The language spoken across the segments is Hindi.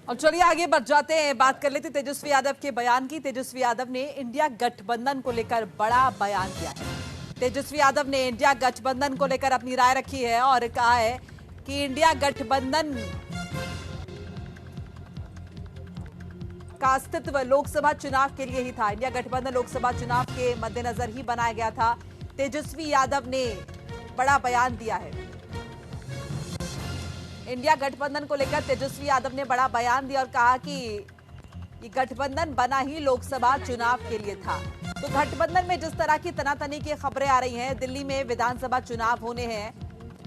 और चलिए आगे बढ़ जाते हैं, बात कर लेते तेजस्वी यादव के बयान की। तेजस्वी यादव ने इंडिया गठबंधन को लेकर बड़ा बयान दिया है। तेजस्वी यादव ने इंडिया गठबंधन को लेकर अपनी राय रखी है और कहा है कि इंडिया गठबंधन का अस्तित्व लोकसभा चुनाव के लिए ही था। इंडिया गठबंधन लोकसभा चुनाव के मद्देनजर ही बनाया गया था। तेजस्वी यादव ने बड़ा बयान दिया है। इंडिया गठबंधन को लेकर तेजस्वी यादव ने बड़ा बयान दिया और कहा कि ये गठबंधन बना ही लोकसभा चुनाव के लिए था। तो गठबंधन में जिस तरह की तनातनी की खबरें आ रही हैं, दिल्ली में विधानसभा चुनाव होने हैं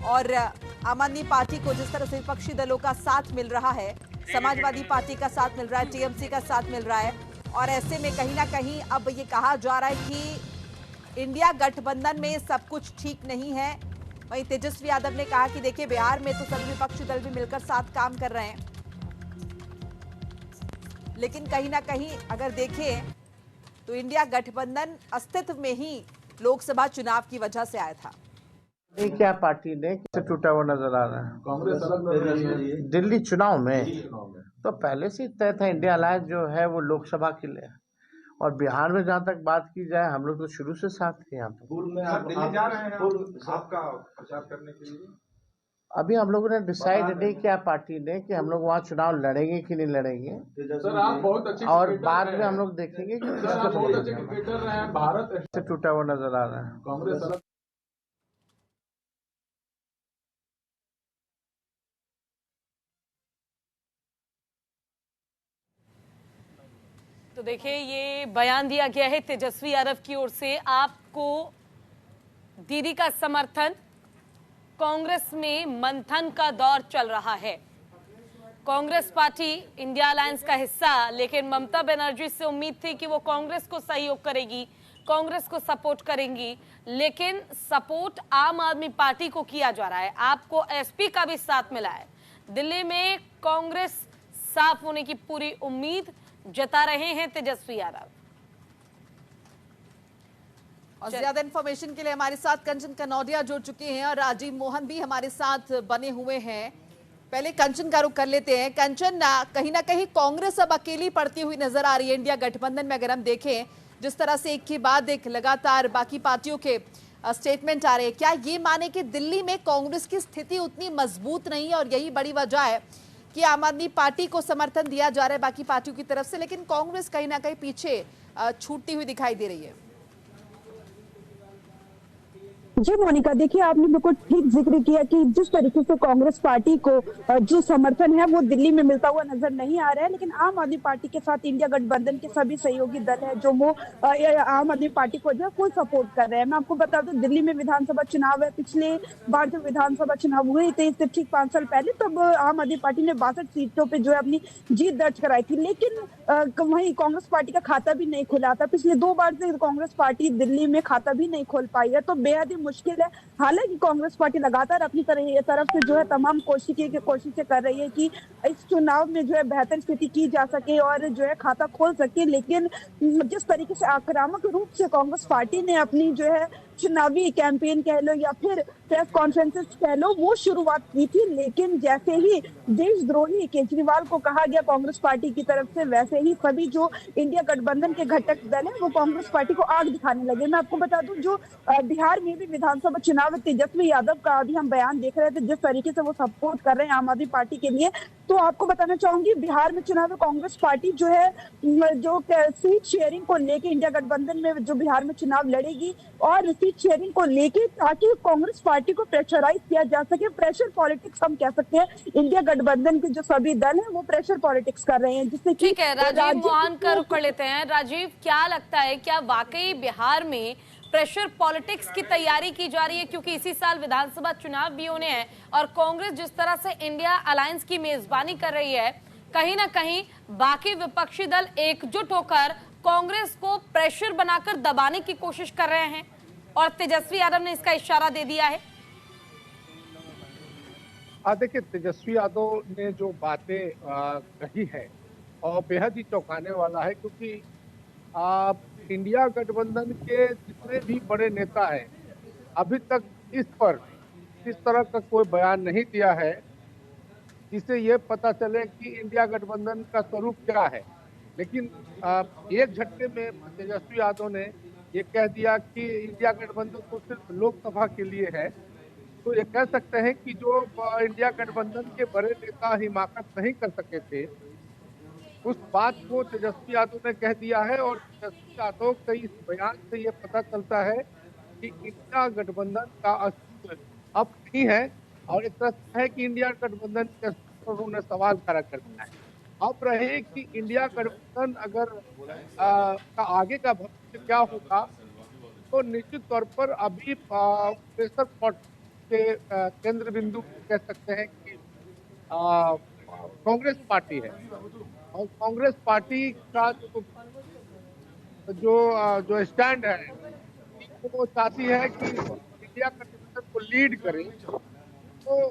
और आम आदमी पार्टी को जिस तरह से विपक्षी दलों का साथ मिल रहा है, समाजवादी पार्टी का साथ मिल रहा है, टीएमसी का साथ मिल रहा है, और ऐसे में कहीं ना कहीं अब ये कहा जा रहा है कि इंडिया गठबंधन में सब कुछ ठीक नहीं है। वहीं तेजस्वी यादव ने कहा कि देखिए, बिहार में तो सभी विपक्षी दल भी मिलकर साथ काम कर रहे हैं, लेकिन कहीं ना कहीं अगर देखें तो इंडिया गठबंधन अस्तित्व में ही लोकसभा चुनाव की वजह से आया था। ये क्या पार्टी ने किसे टूटा हुआ नजर आ रहा है? कांग्रेस अलग लड़ रही है दिल्ली चुनाव में तो पहले से ही तय था। इंडिया अलायंस जो है वो लोकसभा के लिए, और बिहार में जहाँ तक बात की जाए, हम लोग तो शुरू से साथ थे। यहाँ पे पूर्व में आप दिल्ली जा रहे हैं आपका प्रचार करने के लिए? अभी हम लोगों ने डिसाइड नहीं किया पार्टी ने कि हम लोग वहाँ चुनाव लड़ेंगे कि नहीं लड़ेंगे। सर आप बहुत अच्छे और बाद में हम लोग देखेंगे कि सर आप बहुत अच्छे क्रिकेटर रहे हैं। भारत से टूटा हुआ नजर आ रहा है। कांग्रेस अलग। तो देखिए, ये बयान दिया गया है तेजस्वी यादव की ओर से। आपको दीदी का समर्थन, कांग्रेस में मंथन का दौर चल रहा है। कांग्रेस पार्टी इंडिया अलायंस का हिस्सा, लेकिन ममता बनर्जी से उम्मीद थी कि वो कांग्रेस को सहयोग करेगी, कांग्रेस को सपोर्ट करेंगी, लेकिन सपोर्ट आम आदमी पार्टी को किया जा रहा है। आपको एसपी का भी साथ मिला है। दिल्ली में कांग्रेस साफ होने की पूरी उम्मीद जता रहे हैं तेजस्वी यादव। और ज्यादा इंफॉर्मेशन के लिए हमारे साथ कंचन कनौडिया जुड़ चुके हैं और राजीव मोहन भी हमारे साथ बने हुए हैं। पहले कंचन का रुख कर लेते हैं। कंचन, कहीं ना कहीं कांग्रेस अब अकेली पड़ती हुई नजर आ रही है इंडिया गठबंधन में। अगर हम देखें जिस तरह से एक के बाद एक लगातार बाकी पार्टियों के स्टेटमेंट आ रहे हैं, क्या ये माने कि दिल्ली में कांग्रेस की स्थिति उतनी मजबूत नहीं है और यही बड़ी वजह है कि आम आदमी पार्टी को समर्थन दिया जा रहा है बाकी पार्टियों की तरफ से, लेकिन कांग्रेस कहीं ना कहीं पीछे छूटती हुई दिखाई दे रही है? जी मोनिका, देखिए आपने बिल्कुल ठीक जिक्र किया कि जिस तरीके से कांग्रेस पार्टी को जो समर्थन है वो दिल्ली में मिलता हुआ नजर नहीं आ रहा है, लेकिन आम आदमी पार्टी के साथ इंडिया गठबंधन के सभी सहयोगी दल है जो वो आम आदमी पार्टी को जो है फुल सपोर्ट कर रहे हैं। मैं आपको बता दूं, दिल्ली में विधानसभा चुनाव है। पिछले बार जब विधानसभा चुनाव हुए थे इससे ठीक 5 साल पहले, तब आम आदमी पार्टी ने 62 सीटों पे जो है अपनी जीत दर्ज कराई थी, लेकिन वहीं कांग्रेस पार्टी का खाता भी नहीं खुला था। पिछले 2 बार से कांग्रेस पार्टी दिल्ली में खाता भी नहीं खोल पाई है, तो बेहद ही मुश्किल है। हालांकि कांग्रेस पार्टी लगातार अपनी तरफ से जो है तमाम कोशिशें कर रही है कि इस चुनाव में जो है बेहतर स्थिति की जा सके और जो है खाता खोल सके, लेकिन जिस तरीके से आक्रामक रूप से कांग्रेस पार्टी ने अपनी जो है चुनावी कैंपेन कह लो या फिर प्रेस कॉन्फ्रेंसेस कह लो वो शुरुआत की थी, लेकिन जैसे ही देशद्रोही केजरीवाल को कहा गया कांग्रेस पार्टी की तरफ से, वैसे ही सभी जो इंडिया गठबंधन के घटक दल है वो कांग्रेस पार्टी को आग दिखाने लगे। मैं आपको बता दूं, जो बिहार में भी विधानसभा चुनाव तेजस्वी यादव का अभी हम बयान देख रहे थे, जिस तरीके से वो सपोर्ट कर रहे हैं आम आदमी पार्टी के लिए, तो आपको बताना चाहूंगी बिहार में चुनाव कांग्रेस पार्टी जो है जो सीट शेयरिंग को लेके इंडिया गठबंधन में जो बिहार में चुनाव लड़ेगी और सीट शेयरिंग को लेके, ताकि कांग्रेस पार्टी को प्रेशराइज किया जा सके। प्रेशर पॉलिटिक्स हम कह सकते हैं, इंडिया गठबंधन के जो सभी दल हैं वो प्रेशर पॉलिटिक्स कर रहे हैं, जिससे ठीक है। राजीव मोहन का रुख कर लेते हैं। राजीव, क्या लगता है, क्या वाकई बिहार में प्रेशर पॉलिटिक्स की तैयारी की जा रही है? क्योंकि इसी साल विधानसभा चुनाव भी होने हैं और कांग्रेस जिस तरह से इंडिया अलायंस की मेजबानी कर रही है, कहीं ना कहीं बाकी विपक्षी दल एकजुट होकर कांग्रेस को प्रेशर बनाकर दबाने की कोशिश कर रहे हैं और तेजस्वी यादव ने इसका इशारा दे दिया है। देखिए, तेजस्वी यादव ने जो बातें कही है और बेहद ही चौंकाने वाला है, क्योंकि इंडिया गठबंधन के जितने भी बड़े नेता हैं अभी तक इस पर इस तरह का कोई बयान नहीं दिया है जिससे ये पता चले कि इंडिया गठबंधन का स्वरूप क्या है। लेकिन एक झटके में तेजस्वी यादव ने ये कह दिया कि इंडिया गठबंधन तो सिर्फ लोकसभा के लिए है। तो ये कह सकते हैं कि जो इंडिया गठबंधन के बड़े नेता हिमाकत नहीं कर सके थे, उस बात को तेजस्वी यादव ने कह दिया है। और तेजस्वी यादव के इस बयान से ये पता चलता है कि इंडिया गठबंधन का अस्तित्व अब नहीं है, और एक तरह है कि इंडिया गठबंधन के अस्तित्व पर उन्होंने सवाल खड़ा कर दिया है। अब रहे कि इंडिया गठबंधन अगर का आगे का भविष्य क्या होगा, तो निश्चित तौर पर अभी प्रेशर पॉइंट के केंद्र बिंदु कह सकते हैं कि कांग्रेस पार्टी है। और कांग्रेस पार्टी का जो स्टैंड है, वो चाहती है कि इंडिया गठबंधन को लीड करे